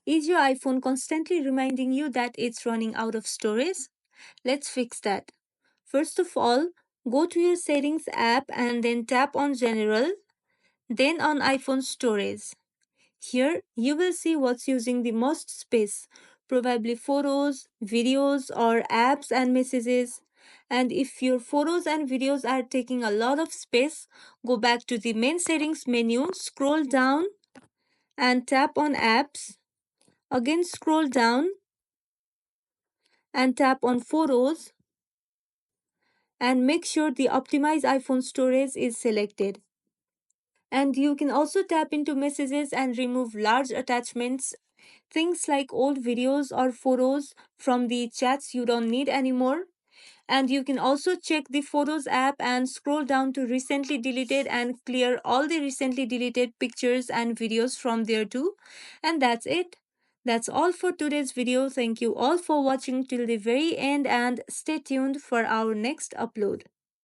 Is your iPhone constantly reminding you that it's running out of storage? Let's fix that. First of all, go to your Settings app and then tap on General, then on iPhone Storage. Here, you will see what's using the most space, probably photos, videos, or apps and messages. And if your photos and videos are taking a lot of space, go back to the main settings menu, scroll down, and tap on apps. Again, scroll down and tap on photos and make sure the optimize iPhone storage is selected. And you can also tap into messages and remove large attachments, things like old videos or photos from the chats you don't need anymore. And you can also check the Photos app and scroll down to recently deleted and clear all the recently deleted pictures and videos from there too. And that's it. That's all for today's video. Thank you all for watching till the very end and stay tuned for our next upload.